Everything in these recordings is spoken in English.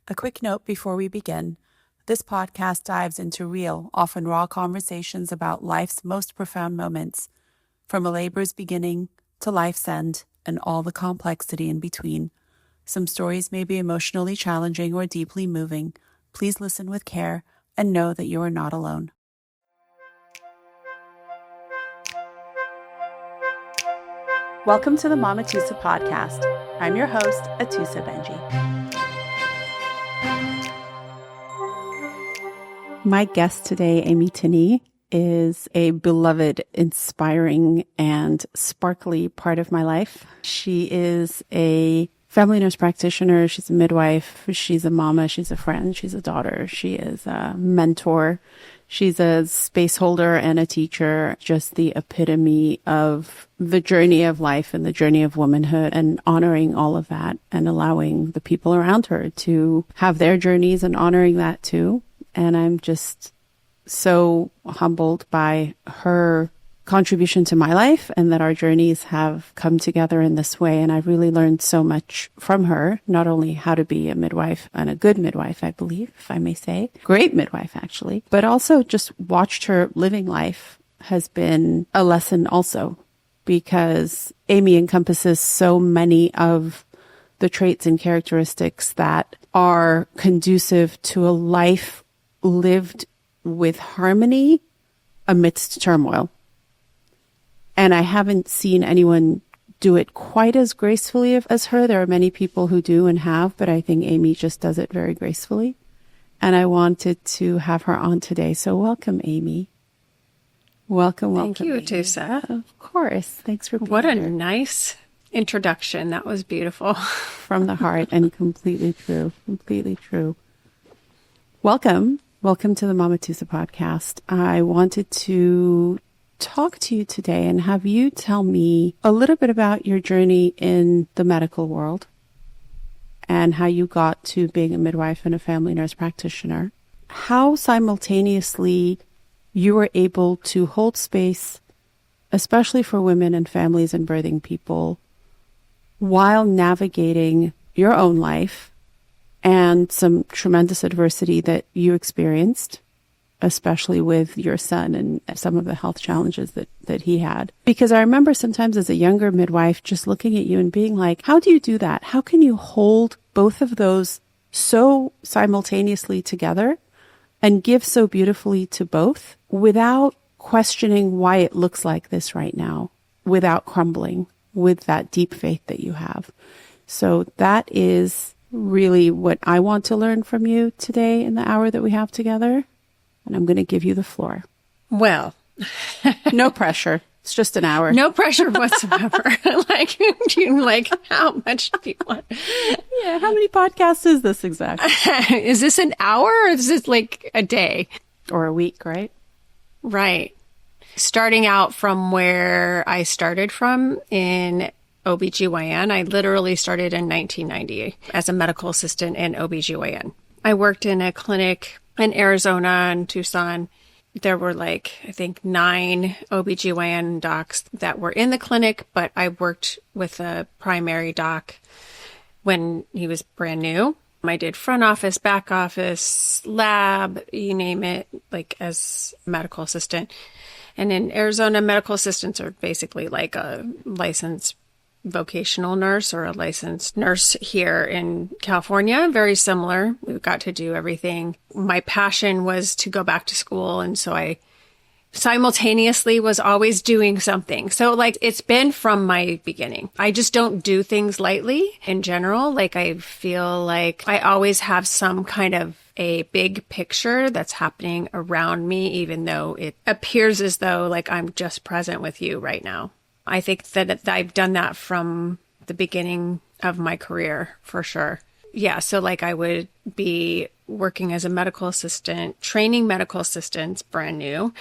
A quick note before we begin. This podcast dives into real, often raw conversations about life's most profound moments, from a labor's beginning to life's end and all the complexity in between. Some stories may be emotionally challenging or deeply moving. Please listen with care and know that you are not alone. Welcome to the Mamatoosa podcast. I'm your host, Atoosa Benji. My guest today, Amy Tinney, is a beloved, inspiring, and sparkly part of my life. She is a family nurse practitioner. She's a midwife. She's a mama. She's a friend. She's a daughter. She is a mentor. She's a space holder and a teacher, just the epitome of the journey of life and the journey of womanhood, and honoring all of that and allowing the people around her to have their journeys and honoring that too. And I'm just so humbled by her contribution to my life and that our journeys have come together in this way. And I've really learned so much from her, not only how to be a midwife and a good midwife, I believe, if I may say, great midwife actually, but also just watched her living life has been a lesson also, because Amy encompasses so many of the traits and characteristics that are conducive to a life lived with harmony amidst turmoil. And I haven't seen anyone do it quite as gracefully as her. There are many people who do and have, but I think Amy just does it very gracefully. And I wanted to have her on today. So welcome, Amy. Welcome. Thank you, Atoosa. Of course. Thanks for being What a here. nice introduction. That was beautiful. From the heart and completely true. Completely true. Welcome. Welcome to the Mamatoosa podcast. I wanted to talk to you today and have you tell me a little bit about your journey in the medical world and how you got to being a midwife and a family nurse practitioner. How simultaneously you were able to hold space, especially for women and families and birthing people, while navigating your own life and some tremendous adversity that you experienced, especially with your son and some of the health challenges that he had. Because I remember sometimes as a younger midwife just looking at you and being like, how do you do that? How can you hold both of those so simultaneously together and give so beautifully to both without questioning why it looks like this right now, without crumbling with that deep faith that you have? So that is really what I want to learn from you today in the hour that we have together. And I'm going to give you the floor. Well, no pressure. It's just an hour. No pressure whatsoever. like, how much do you want? Yeah. How many podcasts is this exactly? Is this an hour or is this like a day? Or a week, right? Right. Starting out from where I started from in OBGYN, I literally started in 1990 as a medical assistant in OBGYN. I worked in a clinic in Arizona and Tucson. There were I think 9 OBGYN docs that were in the clinic, but I worked with a primary doc when he was brand new. I did front office, back office, lab, you name it, as medical assistant. And in Arizona, medical assistants are basically like a licensed vocational nurse or a licensed nurse here in California. Very similar. We got to do everything. My passion was to go back to school. And so I simultaneously was always doing something. So it's been from my beginning. I just don't do things lightly in general. I feel like I always have some kind of a big picture that's happening around me, even though it appears as though I'm just present with you right now. I think that I've done that from the beginning of my career, for sure. Yeah, so I would be working as a medical assistant, training medical assistants, brand new.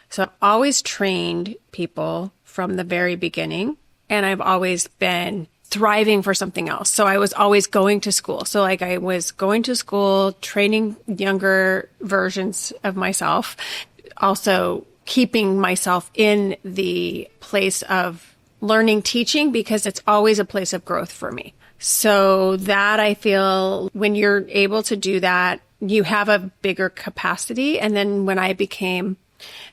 So I've always trained people from the very beginning, and I've always been thriving for something else. So I was always going to school. So I was going to school, training younger versions of myself, also keeping myself in the place of learning, teaching, because it's always a place of growth for me. So that I feel when you're able to do that, you have a bigger capacity. And then when I became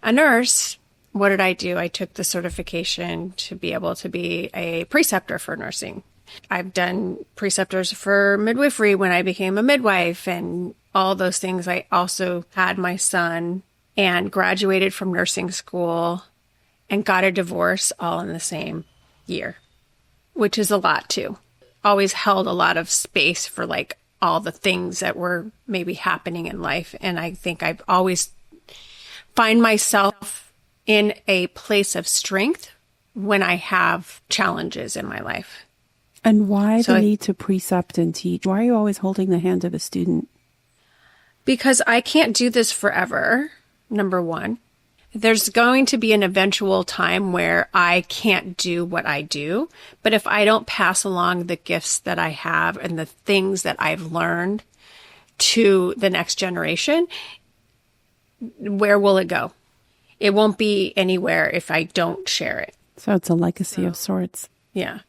a nurse, what did I do? I took the certification to be able to be a preceptor for nursing. I've done preceptors for midwifery when I became a midwife and all those things. I also had my son and graduated from nursing school and got a divorce all in the same year, which is a lot too. Always held a lot of space for like all the things that were maybe happening in life. And I think I've always find myself in a place of strength when I have challenges in my life. And why the need to precept and teach? Why are you always holding the hand of a student? Because I can't do this forever, number one. There's going to be an eventual time where I can't do what I do. But if I don't pass along the gifts that I have and the things that I've learned to the next generation, where will it go? It won't be anywhere if I don't share it. So it's a legacy of sorts. Yeah.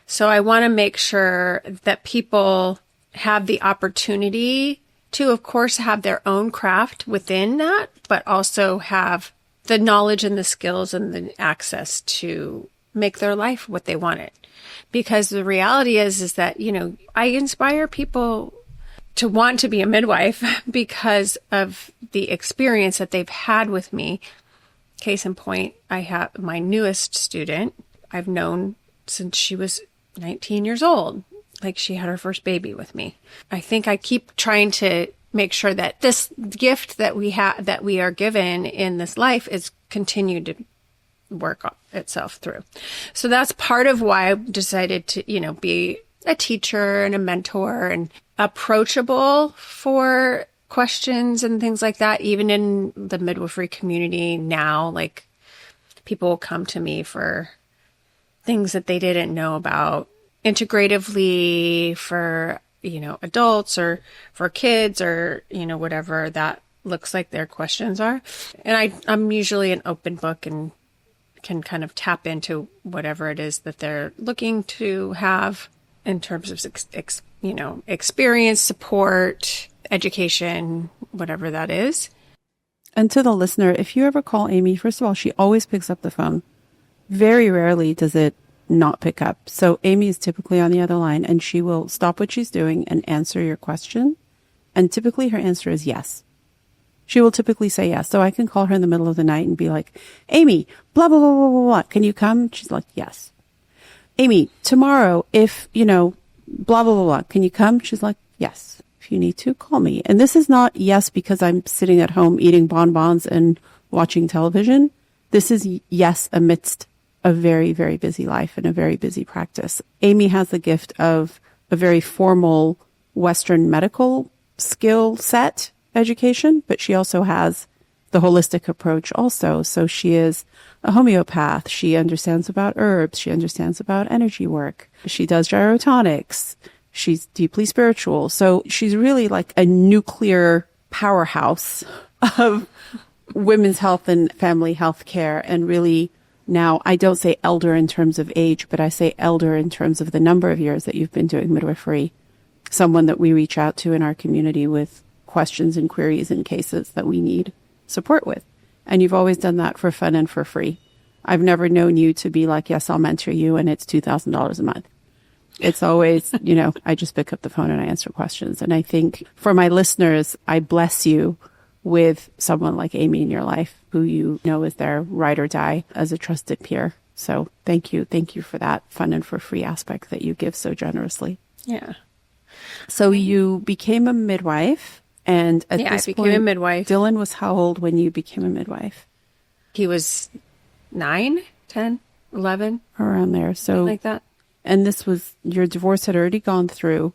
So I want to make sure that people have the opportunity to, of course, have their own craft within that, but also have the knowledge and the skills and the access to make their life what they want it. Because the reality is that, you know, I inspire people to want to be a midwife because of the experience that they've had with me. Case in point, I have my newest student I've known since she was 19 years old. Like she had her first baby with me. I think I keep trying to make sure that this gift that we have, that we are given in this life is continued to work itself through. So that's part of why I decided to, you know, be a teacher and a mentor and approachable for questions and things like that. Even in the midwifery community now, like people will come to me for things that they didn't know about integratively for, you know, adults or for kids or, you know, whatever that looks like their questions are. And I'm usually an open book and can kind of tap into whatever it is that they're looking to have in terms of, you know, experience, support, education, whatever that is. And to the listener, if you ever call Amy, first of all, she always picks up the phone. Very rarely does it not pick up. So Amy is typically on the other line and she will stop what she's doing and answer your question. And typically her answer is yes. She will typically say yes. So I can call her in the middle of the night and be like, Amy, blah, blah, blah, blah, blah, blah. Can you come? She's like, yes. Amy, tomorrow, if, you know, blah, blah, blah, blah. Can you come? She's like, yes. If you need to, call me. And this is not yes because I'm sitting at home eating bonbons and watching television. This is yes amidst a very, very busy life and a very busy practice. Amy has the gift of a very formal Western medical skill set education, but she also has the holistic approach also. So she is a homeopath. She understands about herbs. She understands about energy work. She does gyrotonics. She's deeply spiritual. So she's really like a nuclear powerhouse of women's health and family health care. And really now, I don't say elder in terms of age, but I say elder in terms of the number of years that you've been doing midwifery. Someone that we reach out to in our community with questions and queries and cases that we need support with. And you've always done that for fun and for free. I've never known you to be like, yes, I'll mentor you and it's $2,000 a month. It's always, you know, I just pick up the phone and I answer questions. And I think for my listeners, I bless you with someone like Amy in your life who you know is their ride or die as a trusted peer. So thank you. Thank you for that fun and for free aspect that you give so generously. Yeah. So you became a midwife and at I this became point, a midwife. Dylan was how old when you became a midwife? He was 9, 10, 11. Around there. So like that. And this was, your divorce had already gone through.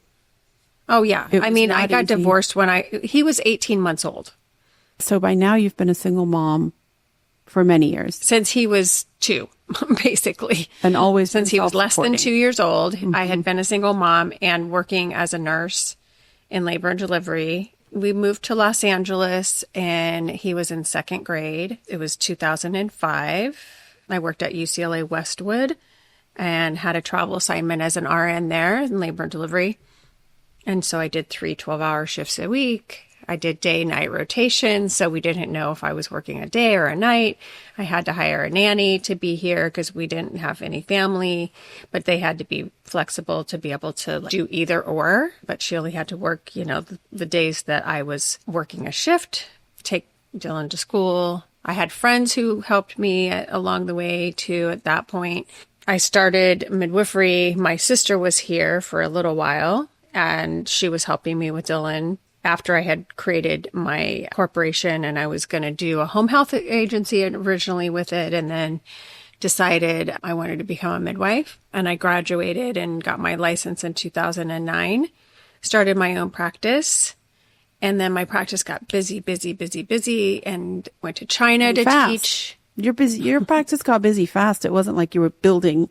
Oh yeah. I mean, I got easy. divorced when he was 18 months old. So by now you've been a single mom for many years. Since he was 2, basically. And always since he was less than 2 years old, Mm-hmm. I had been a single mom and working as a nurse in labor and delivery. We moved to Los Angeles and he was in 2nd grade. It was 2005. I worked at UCLA Westwood and had a travel assignment as an RN there in labor and delivery. And so I did 3 12-hour shifts a week. I did day-night rotations, so we didn't know if I was working a day or a night. I had to hire a nanny to be here because we didn't have any family, but they had to be flexible to be able to do either or. But she only had to work, the days that I was working a shift, take Dylan to school. I had friends who helped me along the way too at that point. I started midwifery. My sister was here for a little while, and she was helping me with Dylan after I had created my corporation, and I was going to do a home health agency originally with it, and then decided I wanted to become a midwife. And I graduated and got my license in 2009, started my own practice. And then my practice got busy, and went to China to teach. You're busy. Your practice got busy fast. It wasn't like you were building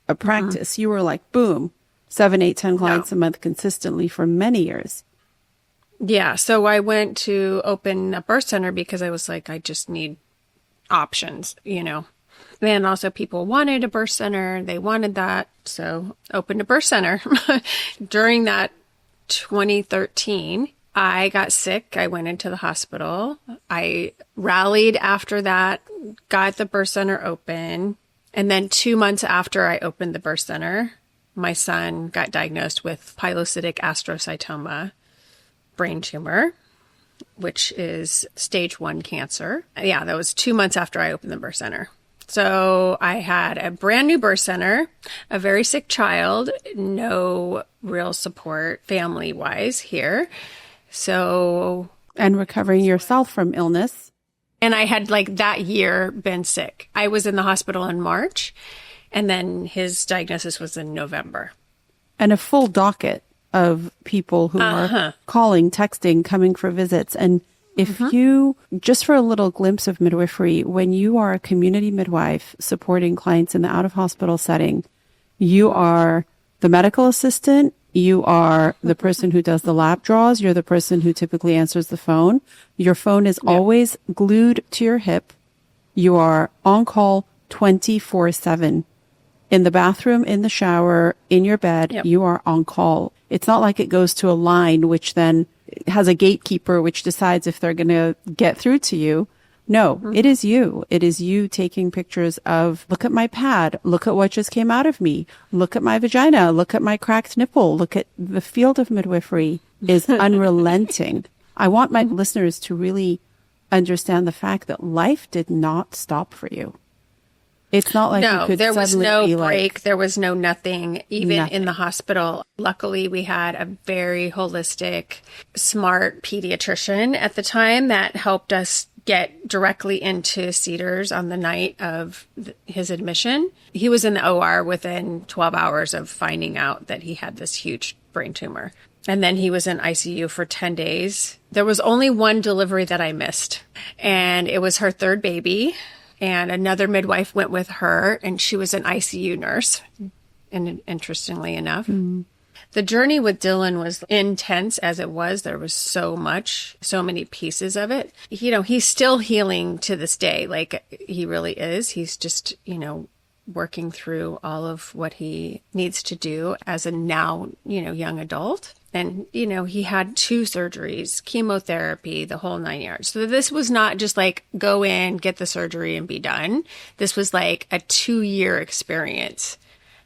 a practice. You were like, boom, 7, 8, 10 clients a month consistently for many years. Yeah. So I went to open a birth center because I was like, I just need options, And also people wanted a birth center. They wanted that. So opened a birth center. During that 2013, I got sick. I went into the hospital. I rallied after that, got the birth center open. And then 2 months after I opened the birth center, my son got diagnosed with pilocytic astrocytoma brain tumor, which is stage 1 cancer. Yeah, that was 2 months after I opened the birth center. So I had a brand new birth center, a very sick child, no real support family-wise here. And recovering yourself from illness. And I had that year been sick. I was in the hospital in March, and then his diagnosis was in November. And a full docket of people who are calling, texting, coming for visits. And if you, just for a little glimpse of midwifery, when you are a community midwife supporting clients in the out-of-hospital setting, you are the medical assistant, you are the person who does the lap draws, you're the person who typically answers the phone. Your phone is always glued to your hip. You are on call 24/7. In the bathroom, in the shower, in your bed, you are on call. It's not like it goes to a line, which then has a gatekeeper, which decides if they're going to get through to you. No, it is you. It is you taking pictures of, look at my pad, look at what just came out of me, look at my vagina, look at my cracked nipple, look at the field of midwifery is unrelenting. I want my listeners to really understand the fact that life did not stop for you. It's not like you could there was no break. Like, there was no nothing, even in the hospital. Luckily, we had a very holistic, smart pediatrician at the time that helped us get directly into Cedars on the night of his admission. He was in the OR within 12 hours of finding out that he had this huge brain tumor. And then he was in ICU for 10 days. There was only one delivery that I missed, and it was her third baby. And another midwife went with her, and she was an ICU nurse. And interestingly enough, the journey with Dylan was intense as it was. There was so many pieces of it. He's still healing to this day. Like, he really is. He's just, working through all of what he needs to do as a now, young adult. And, he had 2 surgeries, chemotherapy, the whole 9 yards. So this was not just like go in, get the surgery and be done. This was like a 2-year experience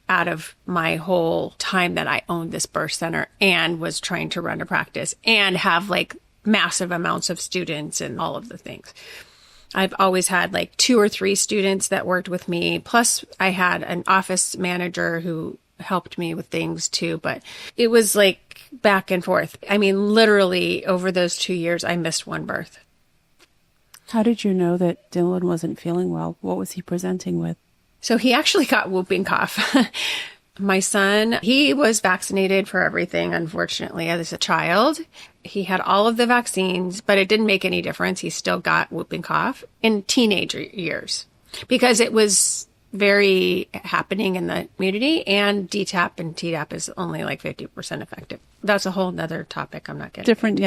out of my whole time that I owned this birth center and was trying to run a practice and have massive amounts of students and all of the things. I've always had 2 or 3 students that worked with me. Plus I had an office manager who helped me with things too, but it was back and forth. I mean, literally over those 2 years, I missed 1 birth. How did you know that Dylan wasn't feeling well? What was he presenting with? So he actually got whooping cough. My son, he was vaccinated for everything, unfortunately, as a child. He had all of the vaccines, but it didn't make any difference. He still got whooping cough in teenage years because it was very happening in the community, and DTaP and Tdap is only 50% effective. That's a whole nother topic. I'm not getting different day.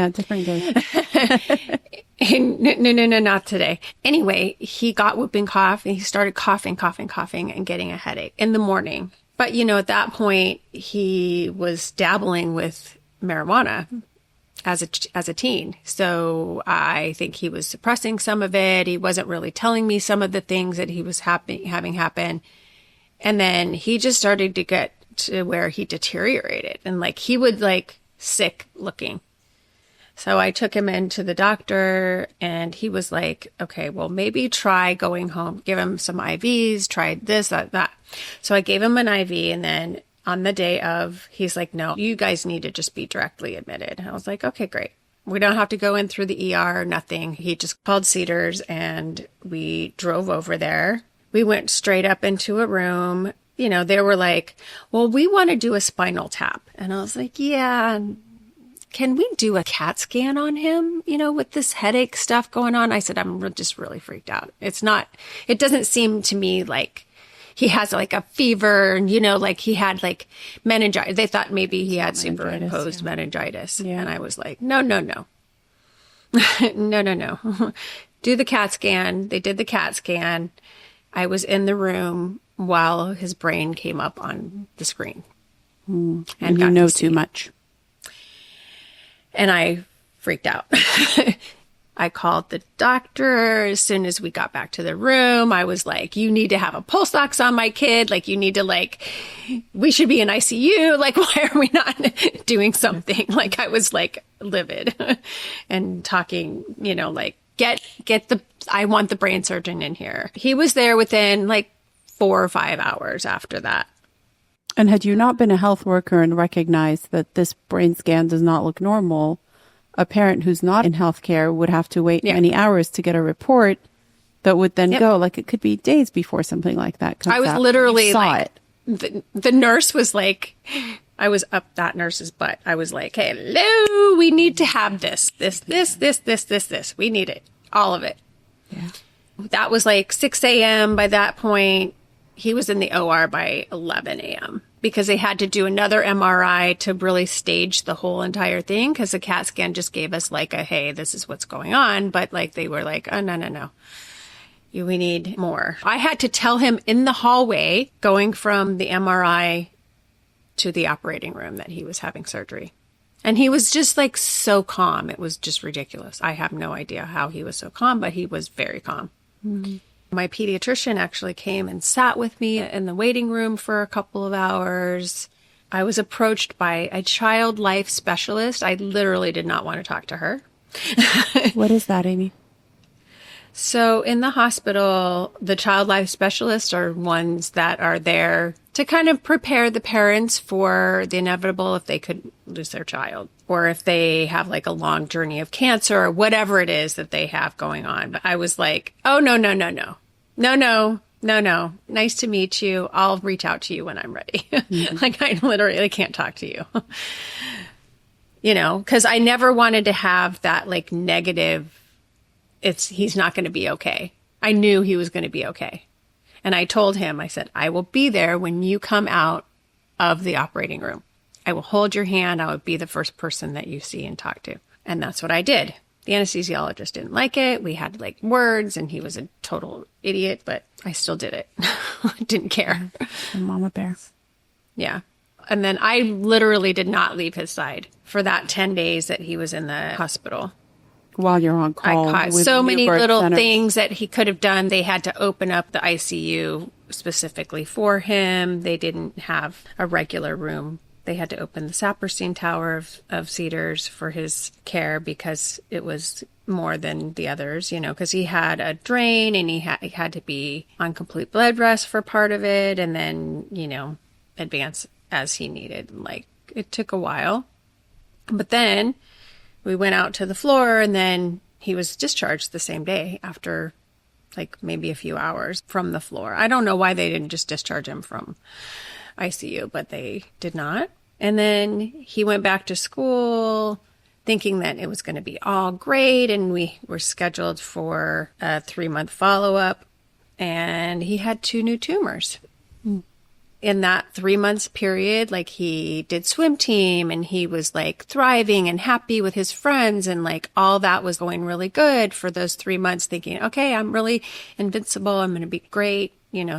No, not today. Anyway, he got whooping cough and he started coughing and getting a headache in the morning. But, at that point, he was dabbling with marijuana as a teen. So I think he was suppressing some of it. He wasn't really telling me some of the things that he was having happen. And then he just started to get to where he deteriorated and like he would like sick looking. So I took him into the doctor and he was like, okay, well, maybe try going home, give him some IVs, try this, that. So I gave him an IV and then on the day of, he's like, no, you guys need to just be directly admitted. And I was like, okay, great. We don't have to go in through the ER, nothing. He just called Cedars and we drove over there. We went straight up into a room. They were like, well, we want to do a spinal tap. And I was like, yeah, can we do a CAT scan on him, with this headache stuff going on? I said, I'm just really freaked out. It doesn't seem to me like he has like a fever and, like he had like meningitis. They thought maybe he had superimposed meningitis. Yeah. And I was like, no. No. Do the CAT scan. They did the CAT scan. I was in the room while his brain came up on the screen. And you know too much. And I freaked out. I called the doctor as soon as we got back to the room. I was like, you need to have a pulse ox on my kid. Like, you need to we should be in ICU. Like, why are we not doing something? Like, I was like livid and talking, I want the brain surgeon in here. He was there within like 4 or 5 hours after that. And had you not been a health worker and recognized that this brain scan does not look normal, a parent who's not in healthcare would have to wait many hours to get a report that would then go, like it could be days before something like that comes out. I was literally like, the nurse was like, I was up that nurse's butt. I was like, hey, hello, we need to have this. We need it. All of it. Yeah. That was like 6 a.m. by that point. He was in the OR by 11 a.m. because they had to do another MRI to really stage the whole entire thing because the CAT scan just gave us like hey, this is what's going on. But like they were like, oh, no. We need more. I had to tell him in the hallway going from the MRI to the operating room that he was having surgery. And he was just like so calm. It was just ridiculous. I have no idea how he was so calm, but he was very calm. Mm-hmm. My pediatrician actually came and sat with me in the waiting room for a couple of hours. I was approached by a child life specialist. I literally did not want to talk to her. What is that, Amy? So in the hospital, the child life specialists are ones that are there to kind of prepare the parents for the inevitable if they could lose their child or if they have like a long journey of cancer or whatever it is that they have going on. But I was like, oh, no. Nice to meet you. I'll reach out to you when I'm ready. Mm-hmm. Like I literally can't talk to you, because I never wanted to have that like negative. He's not going to be okay. I knew he was going to be okay. And I told him, I said, I will be there when you come out of the operating room. I will hold your hand. I will be the first person that you see and talk to. And that's what I did. The anesthesiologist didn't like it. We had like words and he was a total idiot, but I still did it. Didn't care. Mama bear. Yeah. And then I literally did not leave his side for that 10 days that he was in the hospital. While you're on call. I caught so many little things that he could have done. They had to open up the ICU specifically for him. They didn't have a regular room. They had to open the Saperstein Tower of Cedars for his care because it was more than the others, because he had a drain and he had to be on complete bed rest for part of it and then, advance as he needed. Like, it took a while. But then we went out to the floor and then he was discharged the same day after like maybe a few hours from the floor. I don't know why they didn't just discharge him from ICU, but they did not. And then he went back to school thinking that it was going to be all great. And we were scheduled for a 3-month follow-up and he had 2 new tumors. In that 3 months period, like he did swim team and he was like thriving and happy with his friends and like all that was going really good for those 3 months thinking, okay, I'm really invincible. I'm going to be great.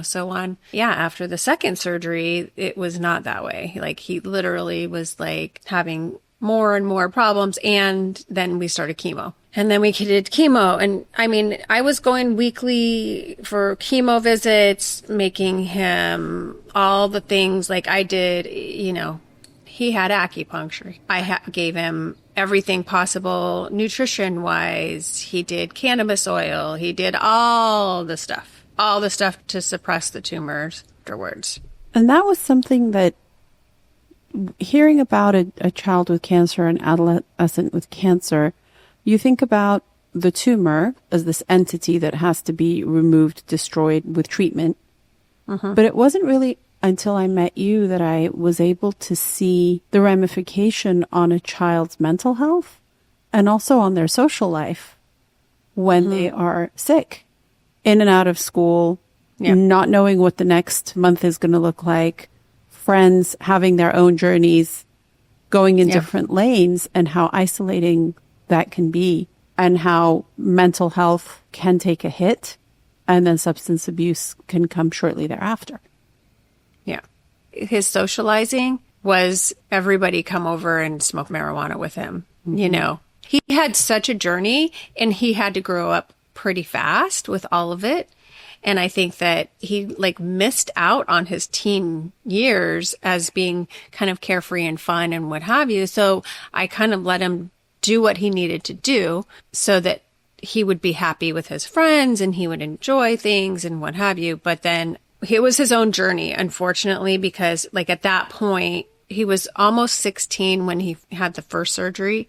so on. Yeah, after the second surgery, it was not that way. Like he literally was like having more and more problems. And then we started chemo. And then we did chemo. And I mean, I was going weekly for chemo visits, making him all the things like I did, he had acupuncture. I gave him everything possible nutrition wise. He did cannabis oil. He did all the stuff to suppress the tumors afterwards. And that was something that hearing about a child with cancer, an adolescent with cancer, you think about the tumor as this entity that has to be removed, destroyed with treatment. But it wasn't really until I met you that I was able to see the ramification on a child's mental health and also on their social life when they are sick, in and out of school, not knowing what the next month is going to look like, friends having their own journeys, going in different lanes, and how isolating that can be, and how mental health can take a hit, and then substance abuse can come shortly thereafter. Yeah. His socializing was everybody come over and smoke marijuana with him. He had such a journey, and he had to grow up pretty fast with all of it. And I think that he missed out on his teen years as being kind of carefree and fun and what have you. So I kind of let him do what he needed to do so that he would be happy with his friends and he would enjoy things and what have you. But then it was his own journey, unfortunately, because at that point, he was almost 16 when he had the first surgery,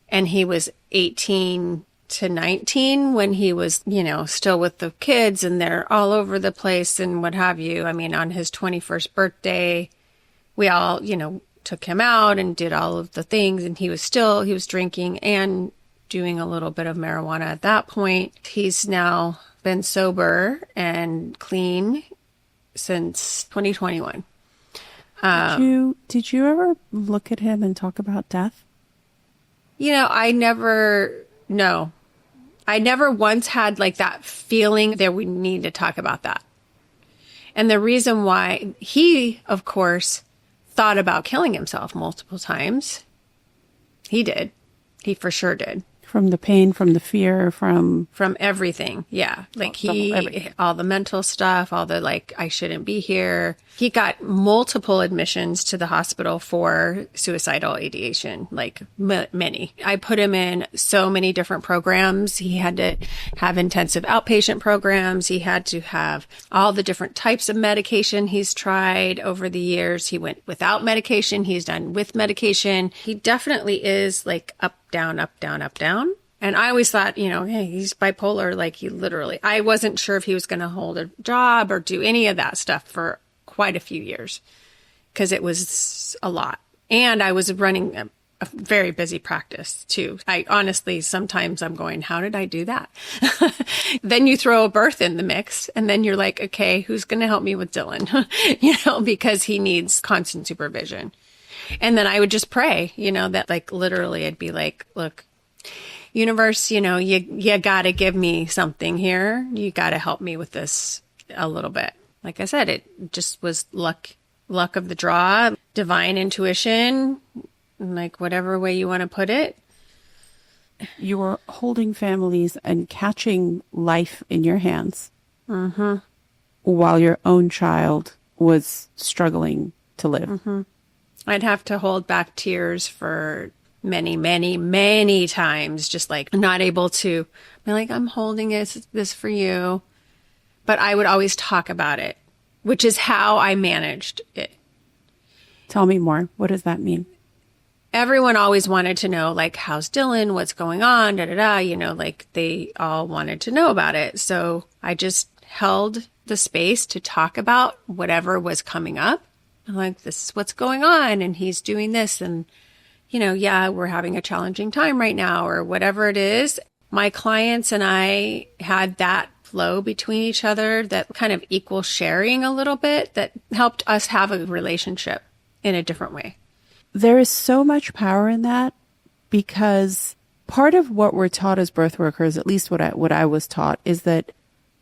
and he was 18 to 19 when he was, still with the kids, and they're all over the place and what have you. I mean, on his 21st birthday, we all, took him out and did all of the things, and he was drinking and doing a little bit of marijuana at that point. He's now been sober and clean since 2021. Did you ever look at him and talk about death? I never once had that feeling that we need to talk about that. And the reason why he, of course, thought about killing himself multiple times. He did. He for sure did. From the pain, from the fear, from everything. Yeah. All the mental stuff, all the I shouldn't be here. He got multiple admissions to the hospital for suicidal ideation, many. I put him in so many different programs. He had to have intensive outpatient programs. He had to have all the different types of medication he's tried over the years. He went without medication. He's done with medication. He definitely is up, down, up, down, up, down. And I always thought, hey, he's bipolar. I wasn't sure if he was going to hold a job or do any of that stuff for quite a few years because it was a lot. And I was running a very busy practice too. I honestly, sometimes I'm going, how did I do that? Then you throw a birth in the mix and then you're like, okay, who's going to help me with Dylan? Because he needs constant supervision. And then I would just pray, that literally I'd be like, look, universe, you got to give me something here. You got to help me with this a little bit. Like I said, it just was luck of the draw, divine intuition, whatever way you want to put it. You were holding families and catching life in your hands while your own child was struggling to live. I'd have to hold back tears for many, many, many times, just not able to be I'm holding this for you. But I would always talk about it, which is how I managed it. Tell me more. What does that mean? Everyone always wanted to know, how's Dylan? What's going on? They all wanted to know about it. So I just held the space to talk about whatever was coming up. This is what's going on, and he's doing this, and, we're having a challenging time right now, or whatever it is. My clients and I had that flow between each other, that kind of equal sharing a little bit, that helped us have a relationship in a different way. There is so much power in that, because part of what we're taught as birth workers, at least what I was taught, is that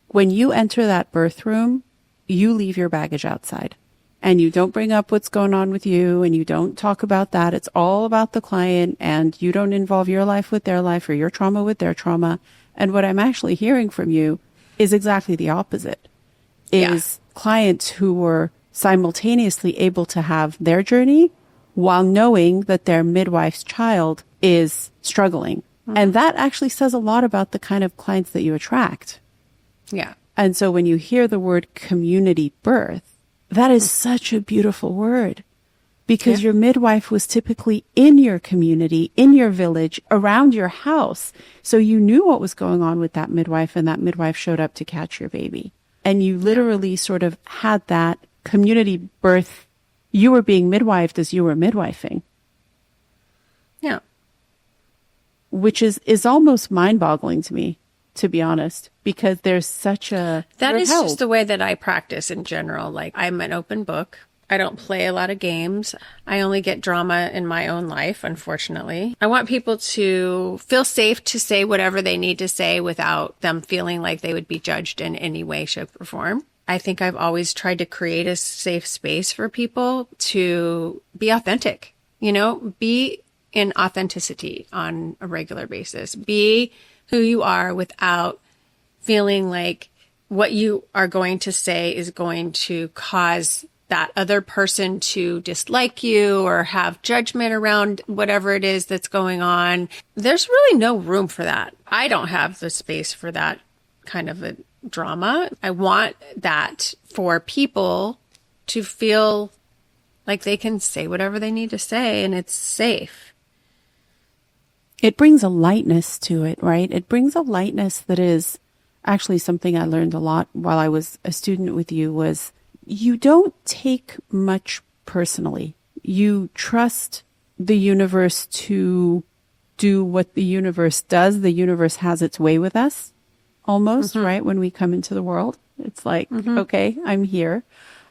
when you enter that birth room, you leave your baggage outside and you don't bring up what's going on with you and you don't talk about that. It's all about the client and you don't involve your life with their life or your trauma with their trauma. And what I'm actually hearing from you is exactly the opposite. Is clients who were simultaneously able to have their journey while knowing that their midwife's child is struggling. And that actually says a lot about the kind of clients that you attract. Yeah. And so when you hear the word community birth, that is such a beautiful word because your midwife was typically in your community, in your village, around your house. So you knew what was going on with that midwife and that midwife showed up to catch your baby. And you literally sort of had that community birth. You were being midwifed as you were midwifing. Yeah. Which is almost mind-boggling to me, to be honest, because there's such a... That is just the way that I practice in general. Like, I'm an open book. I don't play a lot of games. I only get drama in my own life, unfortunately. I want people to feel safe to say whatever they need to say without them feeling like they would be judged in any way, shape, or form. I think I've always tried to create a safe space for people to be authentic, you know, be in authenticity on a regular basis. Be who you are without feeling like what you are going to say is going to cause that other person to dislike you or have judgment around whatever it is that's going on. There's really no room for that. I don't have the space for that kind of a drama. I want that for people to feel like they can say whatever they need to say and it's safe. It brings a lightness to it, right? It brings a lightness that is actually something I learned a lot while I was a student with you was you don't take much personally. You trust the universe to do what the universe does. The universe has its way with us almost, right? When we come into the world, it's like, okay, I'm here.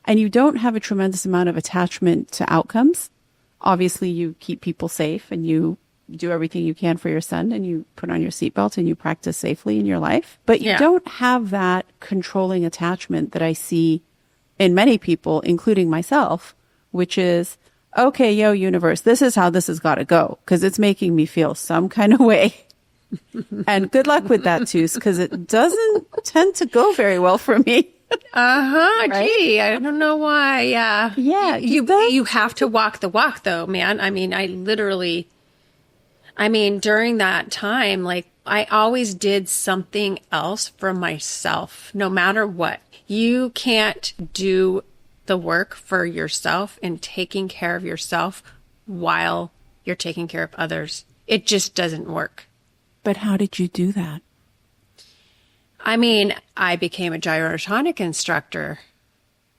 And you don't have a tremendous amount of attachment to outcomes. Obviously, you keep people safe and you do everything you can for your son and you put on your seatbelt and you practice safely in your life. But you don't have that controlling attachment that I see in many people, including myself, which is, okay, yo, universe, this is how this has got to go because it's making me feel some kind of way. And good luck with that, Toos, because it doesn't tend to go very well for me. Right? Gee, I don't know why. Yeah. Yeah. You have to walk the walk, though, man. I mean, during that time, like, I always did something else for myself, no matter what. You can't do the work for yourself and taking care of yourself while you're taking care of others. It just doesn't work. But how did you do that? I mean, I became a gyrotonic instructor.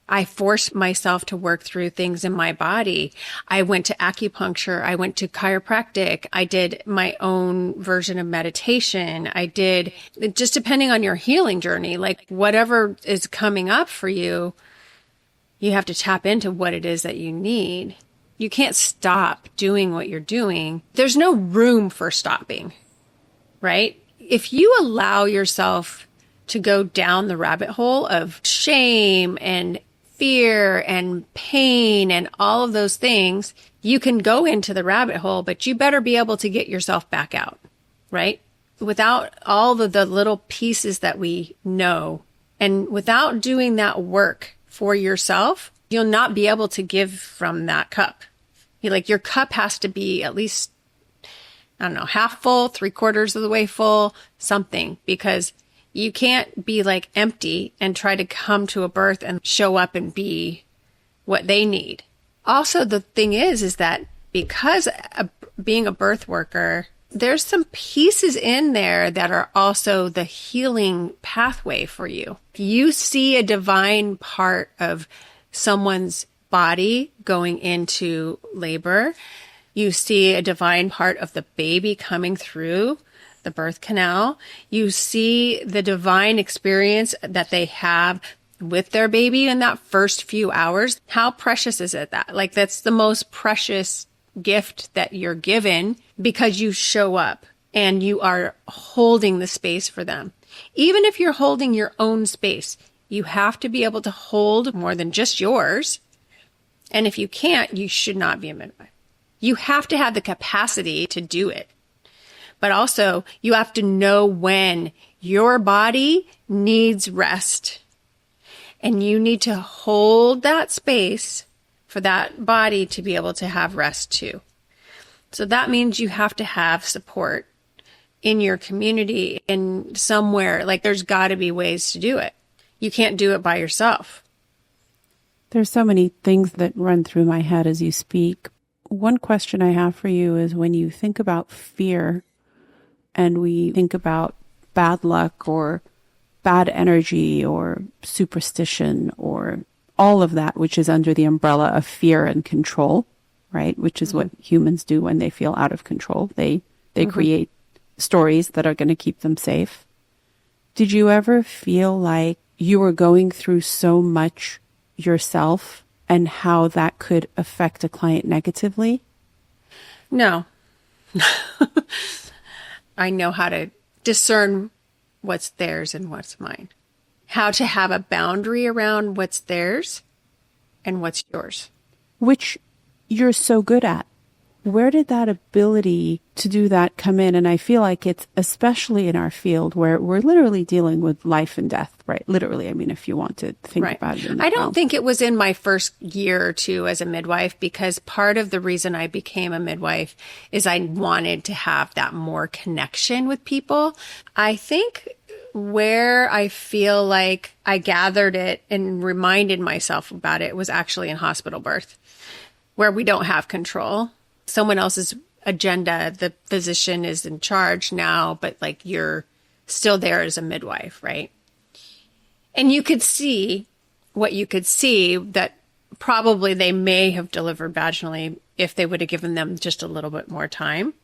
I forced myself to work through things in my body. I went to acupuncture. I went to chiropractic. I did my own version of meditation. I did, just depending on your healing journey, like whatever is coming up for you, you have to tap into what it is that you need. You can't stop doing what you're doing. There's no room for stopping, right? If you allow yourself to go down the rabbit hole of shame and fear and pain and all of those things, you can go into the rabbit hole, but you better be able to get yourself back out, right? Without all of the little pieces that we know and without doing that work for yourself, you'll not be able to give from that cup. Your cup has to be at least, I don't know, half full, 3/4 of the way full, something, because you can't be like empty and try to come to a birth and show up and be what they need. Also, the thing is that because being a birth worker, there's some pieces in there that are also the healing pathway for you. If you see a divine part of someone's body going into labor, you see a divine part of the baby coming through the birth canal, you see the divine experience that they have with their baby in that first few hours. How precious is it that? Like, that's the most precious gift that you're given because you show up and you are holding the space for them. Even if you're holding your own space, You have to be able to hold more than just yours. And if you can't, you should not be a midwife. You have to have the capacity to do it. But also, you have to know when your body needs rest. And you need to hold that space for that body to be able to have rest too. So that means you have to have support in your community, in somewhere. Like, there's got to be ways to do it. You can't do it by yourself. There's so many things that run through my head as you speak. One question I have for you is, when you think about fear and we think about bad luck or bad energy or superstition or all of that, which is under the umbrella of fear and control, right? Which is what humans do when they feel out of control. They create stories that are going to keep them safe. Did you ever feel like you were going through so much yourself and how that could affect a client negatively? No. I know how to discern what's theirs and what's mine. How to have a boundary around what's theirs and what's yours. Which you're so good at. Where did that ability to do that come in? And I feel like it's especially in our field where we're literally dealing with life and death, right? Literally. I mean, if you want to think about it. I don't think it was in my first year or two as a midwife, because part of the reason I became a midwife is I wanted to have that more connection with people. I think where I feel like I gathered it and reminded myself about it was actually in hospital birth, where we don't have control. Someone else's agenda, the physician is in charge now, but like, you're still there as a midwife, right? And you could see what you could see, that probably they may have delivered vaginally if they would have given them just a little bit more time,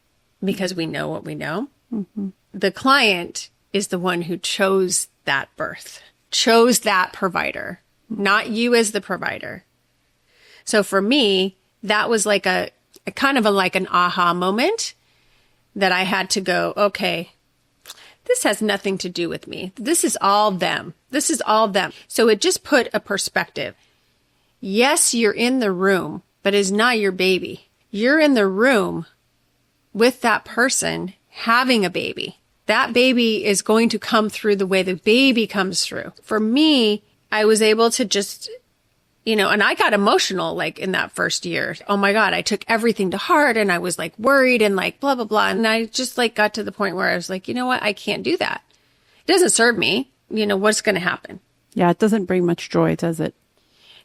because we know what we know. Mm-hmm. The client is the one who chose that birth, chose that provider, not you as the provider. So for me, that was like a kind of like an aha moment that I had to go, okay, this has nothing to do with me. This is all them. This is all them. So it just put a perspective. Yes, you're in the room, but it's not your baby. You're in the room with that person having a baby. That baby is going to come through the way the baby comes through. For me, I was able to just, and I got emotional like in that first year. Oh my God, I took everything to heart and I was like worried and like blah, blah, blah. And I just like got to the point where I was like, you know what? I can't do that. It doesn't serve me. What's going to happen? Yeah, it doesn't bring much joy, does it?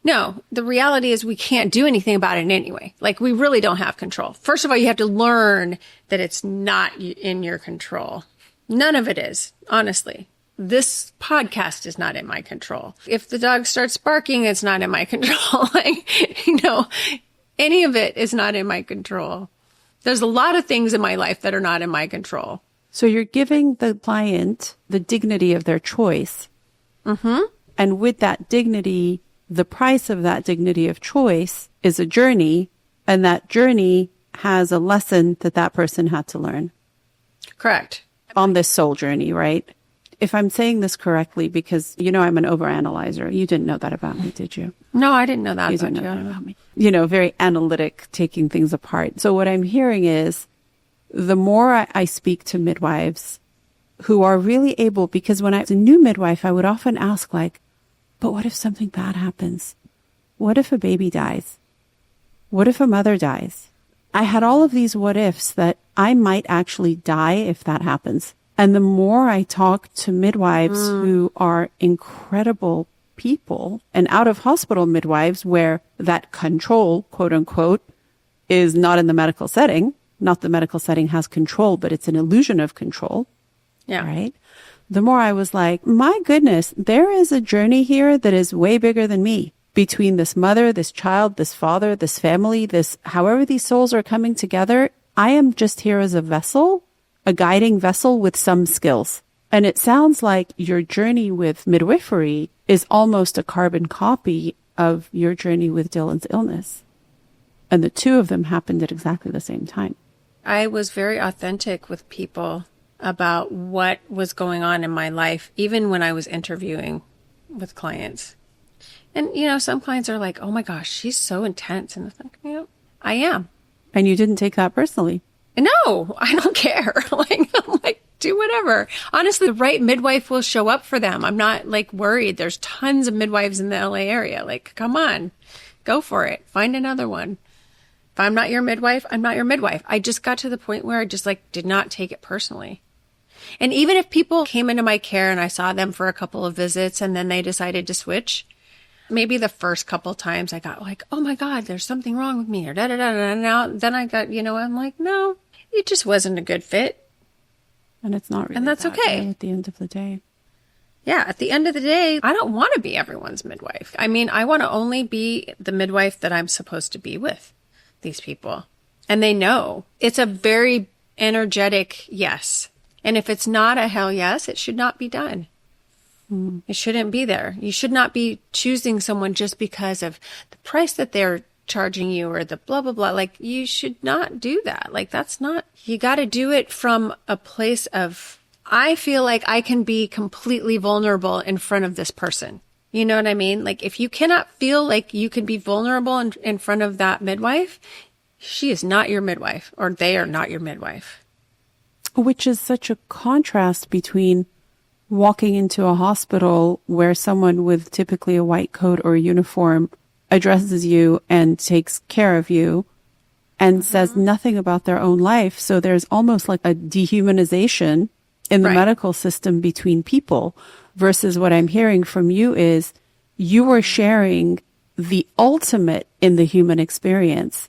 No, the reality is we can't do anything about it anyway. Like, we really don't have control. First of all, you have to learn that it's not in your control. None of it is, honestly. This podcast is not in my control. If the dog starts barking, it's not in my control. Any of it is not in my control. There's a lot of things in my life that are not in my control. So you're giving the client the dignity of their choice. Mm-hmm. And with that dignity, the price of that dignity of choice is a journey. And that journey has a lesson that person had to learn. Correct. On this soul journey, right? If I'm saying this correctly, because I'm an overanalyzer. You didn't know that about me, did you? No, I didn't know that you about didn't know you. That about me. Very analytic, taking things apart. So what I'm hearing is, the more I speak to midwives who are really able, because when I was a new midwife, I would often ask like, but what if something bad happens? What if a baby dies? What if a mother dies? I had all of these what ifs that I might actually die if that happens. And the more I talk to midwives who are incredible people, and out of hospital midwives where that control, quote unquote, is not in the medical setting, not the medical setting has control, but it's an illusion of control. Yeah. Right. The more I was like, my goodness, there is a journey here that is way bigger than me. Between this mother, this child, this father, this family, however these souls are coming together, I am just here as a vessel, a guiding vessel with some skills. And it sounds like your journey with midwifery is almost a carbon copy of your journey with Dylan's illness. And the two of them happened at exactly the same time. I was very authentic with people about what was going on in my life, even when I was interviewing with clients. And, some clients are like, oh my gosh, she's so intense. And it's like, I am. And you didn't take that personally. No, I don't care. I'm like, do whatever. Honestly, the right midwife will show up for them. I'm not worried. There's tons of midwives in the LA area. Come on, go for it. Find another one. If I'm not your midwife, I'm not your midwife. I just got to the point where I just did not take it personally. And even if people came into my care and I saw them for a couple of visits and then they decided to switch, maybe the first couple times I got oh my God, there's something wrong with me or da da da da. Now then I got, I'm like, no, it just wasn't a good fit. And it's not really. And that's okay. At the end of the day. Yeah. At the end of the day, I don't want to be everyone's midwife. I mean, I want to only be the midwife that I'm supposed to be with these people. And they know it's a very energetic yes. And if it's not a hell yes, it should not be done. It shouldn't be there. You should not be choosing someone just because of the price that they're charging you or the blah, blah, blah. You should not do that. That's not, you got to do it from a place of, I feel like I can be completely vulnerable in front of this person. You know what I mean? If you cannot feel like you can be vulnerable in front of that midwife, she is not your midwife or they are not your midwife. Which is such a contrast between walking into a hospital where someone with typically a white coat or a uniform addresses you and takes care of you and says nothing about their own life. So there's almost a dehumanization in the medical system between people versus what I'm hearing from you is you are sharing the ultimate in the human experience,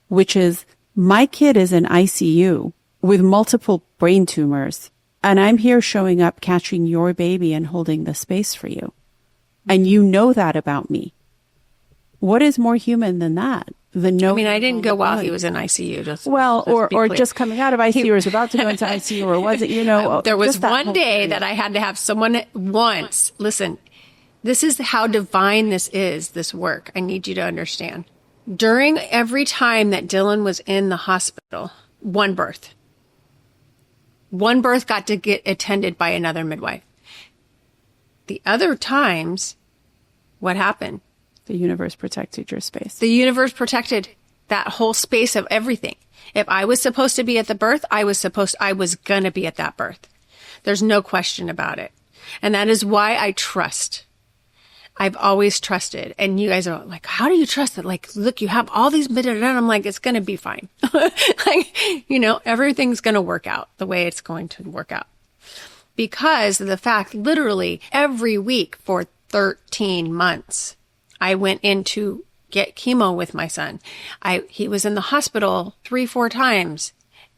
which is my kid is in ICU with multiple brain tumors. And I'm here showing up, catching your baby and holding the space for you. And you know that about me. What is more human than that? I didn't go while he was in ICU. Or just coming out of ICU or was about to go into ICU or was it, there was one day that I had to have someone once. Listen, this is how divine this is, this work. I need you to understand. During every time that Dylan was in the hospital, one birth got to get attended by another midwife. The other times, what happened? The universe protected your space. The universe protected that whole space of everything. If I was supposed to be at the birth, I was going to be at that birth. There's no question about it. And that is why I trust. I've always trusted. And you guys are like, how do you trust it? Look, you have all these, and I'm like, it's going to be fine. Everything's going to work out the way it's going to work out. Because of the fact, literally every week for 13 months, I went in to get chemo with my son. He was in the hospital 3-4 times.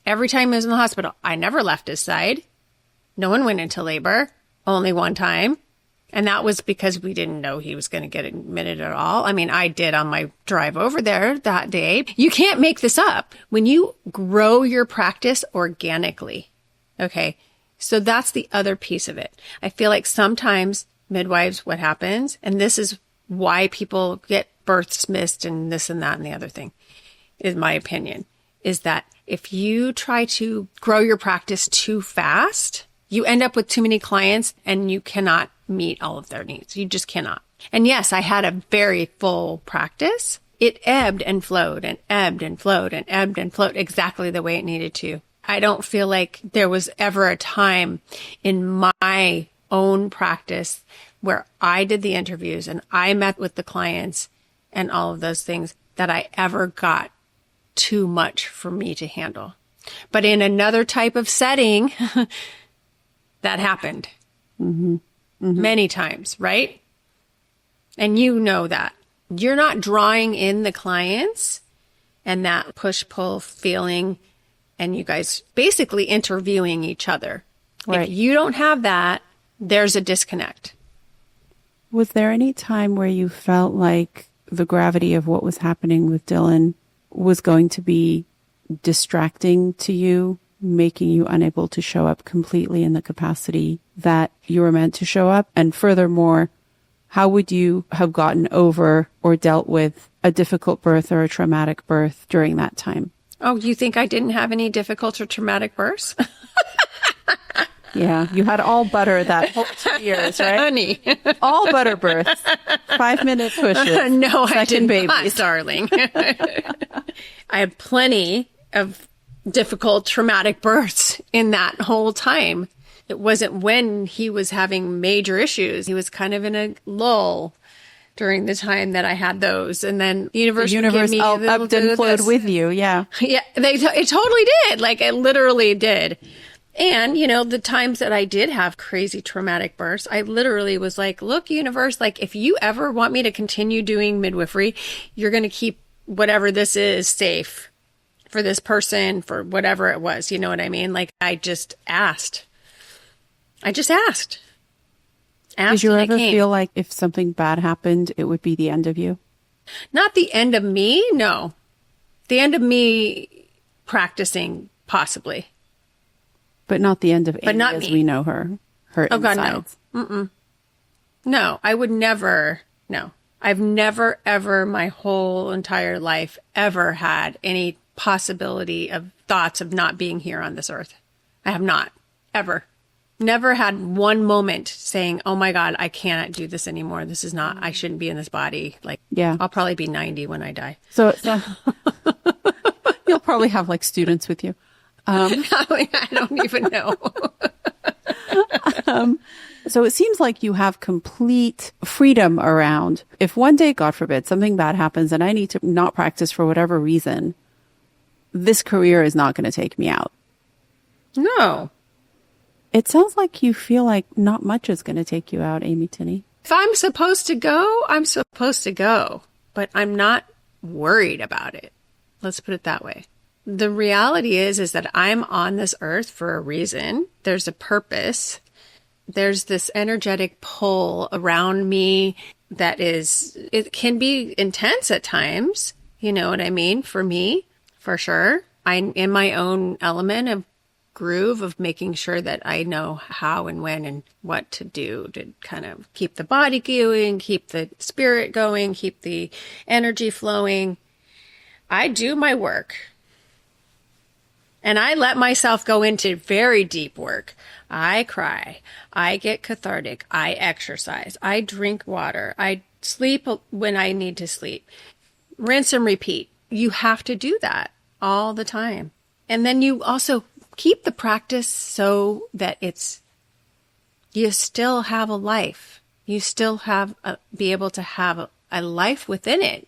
Every time he was in the hospital, I never left his side. No one went into labor, only one time. And that was because we didn't know he was going to get admitted at all. I did on my drive over there that day. You can't make this up. When you grow your practice organically, okay? So that's the other piece of it. I feel like sometimes midwives, what happens, and this is why people get births missed and this and that and the other thing, is my opinion, is that if you try to grow your practice too fast, you end up with too many clients and you cannot meet all of their needs. You just cannot. And yes, I had a very full practice. It ebbed and flowed and ebbed and flowed and ebbed and flowed exactly the way it needed to. I don't feel like there was ever a time in my own practice where I did the interviews and I met with the clients and all of those things that I ever got too much for me to handle. But in another type of setting, that happened many times, right? And you know that. You're not drawing in the clients and that push-pull feeling and you guys basically interviewing each other. Right. If you don't have that, there's a disconnect. Was there any time where you felt like the gravity of what was happening with Dylan was going to be distracting to you, making you unable to show up completely in the capacity that you were meant to show up? And furthermore, how would you have gotten over or dealt with a difficult birth or a traumatic birth during that time? Oh, you think I didn't have any difficult or traumatic births? Yeah, you had all butter that whole 2 years, right? Honey. All butter births, 5-minute pushes. No, I didn't, babies. darling. I had plenty of difficult, traumatic births in that whole time. It wasn't when he was having major issues. He was kind of in a lull during the time that I had those. And then the universe would give me ebbed and flowed with you. Yeah. Yeah, it totally did. Like, it literally did. And, you know, the times that I did have crazy traumatic births, I literally was like, look, universe, like, if you ever want me to continue doing midwifery, you're going to keep whatever this is safe for this person, for whatever it was. You know what I mean? Like, I just asked. Did you ever feel like if something bad happened, it would be the end of you? Not the end of me, no. The end of me practicing, possibly. But not the end of Amy as me. We know her Oh, God, insides. no. Mm-mm. No, I would never, no. I've never, ever, my whole entire life, ever had any possibility of thoughts of not being here on this earth. I have not, ever. Never had one moment saying, oh my God, I cannot do this anymore. This is not, I shouldn't be in this body. Like, yeah. I'll probably be 90 when I die. So you'll probably have like students with you. I don't even know. So it seems like you have complete freedom around if one day, God forbid, something bad happens and I need to not practice for whatever reason, this career is not going to take me out. No. It sounds like you feel like not much is going to take you out, Amy Tinney. If I'm supposed to go, I'm supposed to go, but I'm not worried about it. Let's put it that way. The reality is that I'm on this earth for a reason. There's a purpose. There's this energetic pull around me that it can be intense at times. You know what I mean? For me, for sure. I'm in my own element of groove of making sure that I know how and when and what to do to kind of keep the body going, keep the spirit going, keep the energy flowing. I do my work. And I let myself go into very deep work. I cry. I get cathartic. I exercise. I drink water. I sleep when I need to sleep. Rinse and repeat. You have to do that all the time. And then you also keep the practice so that you still have a life. You still be able to have a life within it.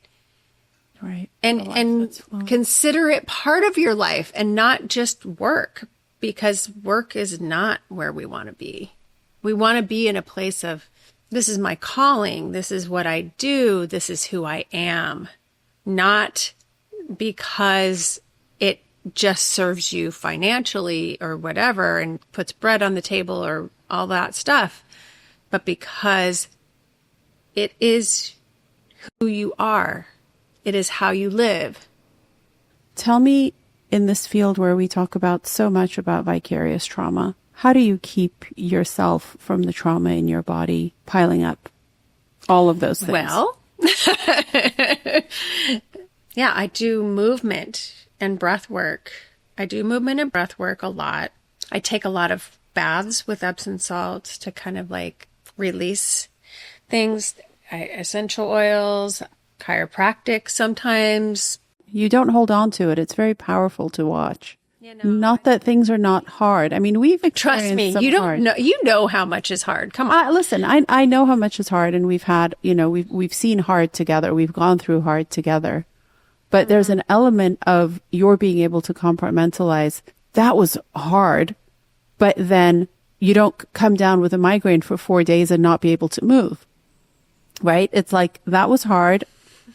Right. And consider it part of your life and not just work, because work is not where we want to be. We want to be in a place of, this is my calling. This is what I do. This is who I am. Not because it just serves you financially or whatever and puts bread on the table or all that stuff, but because it is who you are. It is how you live. Tell me, in this field where we talk about so much about vicarious trauma, how do you keep yourself from the trauma in your body piling up? All of those things. Well, yeah, I do movement and breath work. I do movement and breath work a lot. I take a lot of baths with Epsom salts to kind of like release things, essential oils, chiropractic sometimes. You don't hold on to it. It's very powerful to watch. Not that things are not hard. I mean, we've experienced Trust me, you don't know. You know how much is hard. Come on. Listen, I know how much is hard, and we've had, we've seen hard together. We've gone through hard together. But there's an element of your being able to compartmentalize. That was hard, but then you don't come down with a migraine for 4 days and not be able to move. Right? It's like, that was hard.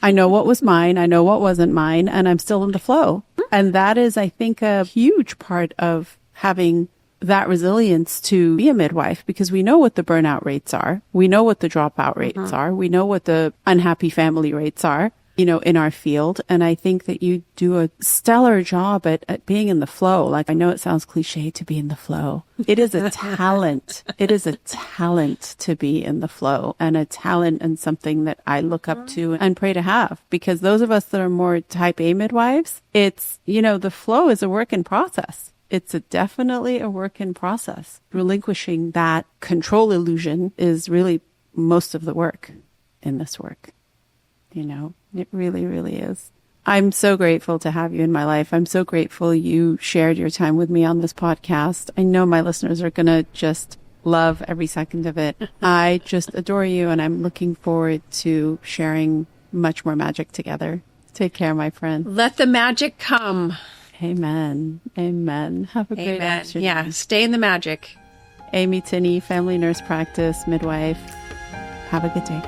I know what was mine. I know what wasn't mine, and I'm still in the flow. And that is, I think, a huge part of having that resilience to be a midwife, because we know what the burnout rates are. We know what the dropout rates are. We know what the unhappy family rates are, in our field. And I think that you do a stellar job at being in the flow. Like, I know it sounds cliche to be in the flow. It is a talent. It is a talent to be in the flow, and a talent and something that I look up to and pray to have, because those of us that are more type A midwives, it's, the flow is a work in process. it's definitely a work in process. Relinquishing that control illusion is really most of the work in this work. You know, it really, really is. I'm so grateful to have you in my life. I'm so grateful you shared your time with me on this podcast. I know my listeners are going to just love every second of it. I just adore you, and I'm looking forward to sharing much more magic together. Take care, my friend. Let the magic come. Amen. Amen. Have a great afternoon. Yeah, stay in the magic. Amy Tinney, family nurse practice, midwife. Have a good day.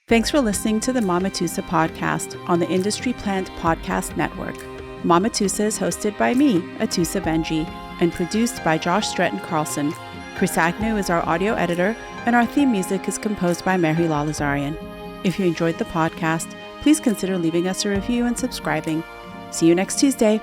Thanks for listening to the Mamatoosa podcast on the Industry Plant Podcast Network. Mamatoosa is hosted by me, Atoosa Benji, and produced by Josh Stratton Carlson. Chris Agnew is our audio editor, and our theme music is composed by Mary Lalazarian. If you enjoyed the podcast, please consider leaving us a review and subscribing. See you next Tuesday.